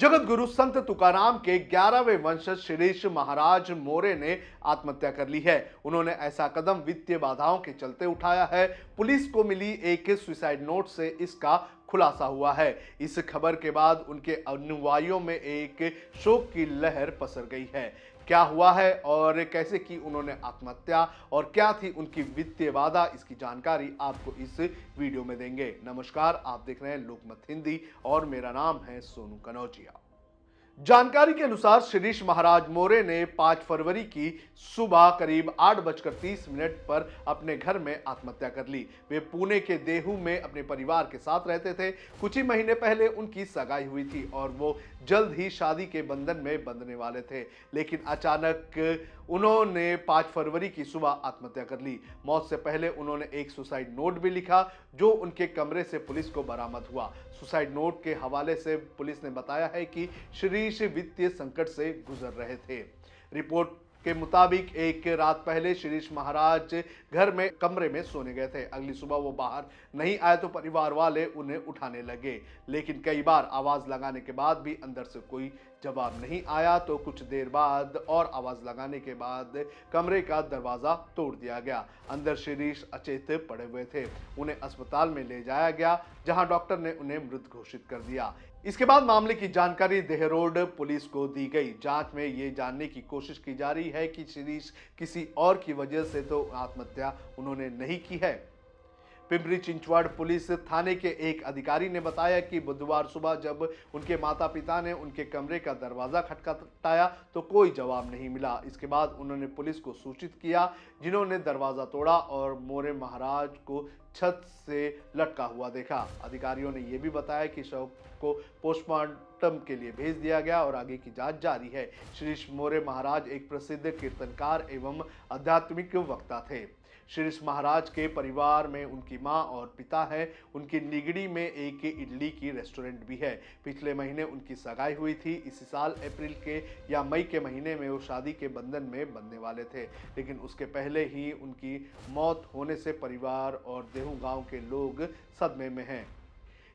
जगत गुरु संत तुकाराम के 11वें वंशज शिरीष महाराज मोरे ने आत्महत्या कर ली है। उन्होंने ऐसा कदम वित्तीय बाधाओं के चलते उठाया है। पुलिस को मिली एक सुसाइड नोट से इसका खुलासा हुआ है। इस खबर के बाद उनके अनुयायियों में एक शोक की लहर पसर गई है। क्या हुआ है और कैसे की उन्होंने आत्महत्या और क्या थी उनकी वित्तीय बाधा, इसकी जानकारी आपको इस वीडियो में देंगे। नमस्कार, आप देख रहे हैं लोकमत हिंदी और मेरा नाम है सोनू कनौजिया। जानकारी के अनुसार शिरीष महाराज मोरे ने 5 फरवरी की सुबह करीब 8:30 पर अपने घर में आत्महत्या कर ली। वे पुणे के देहू में अपने परिवार के साथ रहते थे। कुछ ही महीने पहले उनकी सगाई हुई थी और वो जल्द ही शादी के बंधन में बंधने वाले थे, लेकिन अचानक उन्होंने 5 फरवरी की सुबह आत्महत्या कर ली। मौत से पहले उन्होंने एक सुसाइड नोट भी लिखा जो उनके कमरे से पुलिस को बरामद हुआ। सुसाइड नोट के हवाले से पुलिस ने बताया है कि शिरीष वित्तीय संकट से गुजर रहे थे। रिपोर्ट के मुताबिक एक रात पहले शिरीष महाराज घर में कमरे में सोने गए थे। अगली सुबह वो बाहर नहीं आए तो परिवार वाले उन्हें उठाने लगे, लेकिन कई बार आवाज लगाने के बाद भी अंदर से कोई जवाब नहीं आया। तो कुछ देर बाद और आवाज लगाने के बाद कमरे का दरवाजा तोड़ दिया गया। अंदर शिरीष अचेत पड़े हुए थे। उन्हें अस्पताल में ले जाया गया, जहां डॉक्टर ने उन्हें मृत घोषित कर दिया। इसके बाद मामले की जानकारी देहरोड पुलिस को दी गई। जांच में ये जानने की कोशिश की जा रही है कि शिरीष किसी और की वजह से तो आत्महत्या उन्होंने नहीं की है। पिंपरी चिंचवड़ पुलिस थाने के एक अधिकारी ने बताया कि बुधवार सुबह जब उनके माता पिता ने उनके कमरे का दरवाजा खटखटाया तो कोई जवाब नहीं मिला। इसके बाद उन्होंने पुलिस को सूचित किया, जिन्होंने दरवाजा तोड़ा और मोरे महाराज को छत से लटका हुआ देखा। अधिकारियों ने यह भी बताया कि शव को पोस्टमार्टम के लिए भेज दिया गया और आगे की जांच जारी है। शिरीष मोरे महाराज एक प्रसिद्ध कीर्तनकार एवं आध्यात्मिक वक्ता थे। शिरीष महाराज के परिवार में उनकी मां और पिता हैं। उनकी निगड़ी में एक इडली की रेस्टोरेंट भी है। पिछले महीने उनकी सगाई हुई थी। इसी साल अप्रैल के या मई के महीने में वो शादी के बंधन में बंधने वाले थे, लेकिन उसके पहले ही उनकी मौत होने से परिवार और देहू गांव के लोग सदमे में हैं।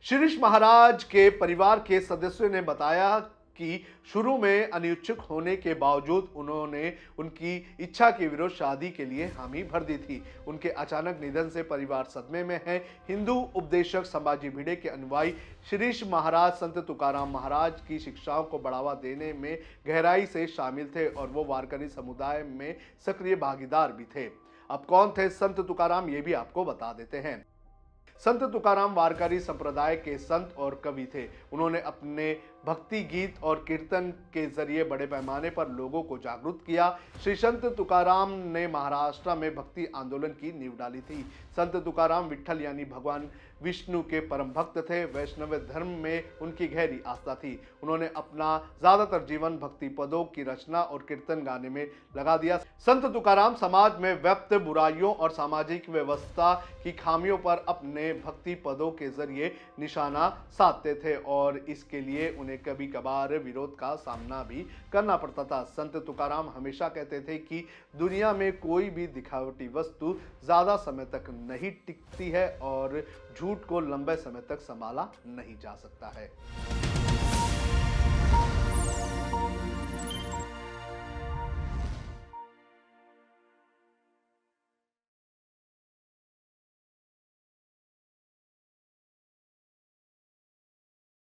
शिरीष महाराज के परिवार के सदस्यों ने बताया कि शुरू में अनिच्छुक होने के बावजूद उन्होंने उनकी इच्छा के विरुद्ध शादी के लिए हामी भर दी थी। उनके अचानक निधन से परिवार सदमे में है। हिंदू उपदेशक संभाजी भिड़े के अनुयायी शिरीष महाराज संत तुकाराम महाराज की शिक्षाओं को बढ़ावा देने में गहराई से शामिल थे और वो वारकरी समुदाय में सक्रिय भागीदार भी थे। अब कौन थे संत तुकाराम, ये भी आपको बता देते हैं। संत तुकाराम वारकरी संप्रदाय के संत और कवि थे। उन्होंने अपने भक्ति गीत और कीर्तन के जरिए बड़े पैमाने पर लोगों को जागरूक किया। श्री संत तुकाराम ने महाराष्ट्र में भक्ति आंदोलन की नींव डाली थी। संत तुकाराम विठ्ठल यानी भगवान विष्णु के परम भक्त थे। वैष्णव धर्म में उनकी गहरी आस्था थी। उन्होंने अपना ज्यादातर जीवन भक्ति पदों की रचना और कीर्तन गाने में लगा दिया। संत तुकाराम समाज में व्याप्त बुराइयों और सामाजिक व्यवस्था की खामियों पर अपने भक्ति पदों के जरिए निशाना साधते थे और इसके लिए उन्हें कभी कभार विरोध का सामना भी करना पड़ता था। संत तुकाराम हमेशा कहते थे कि दुनिया में कोई भी दिखावटी वस्तु ज्यादा समय तक नहीं टिकती है और झूठ को लंबे समय तक संभाला नहीं जा सकता है।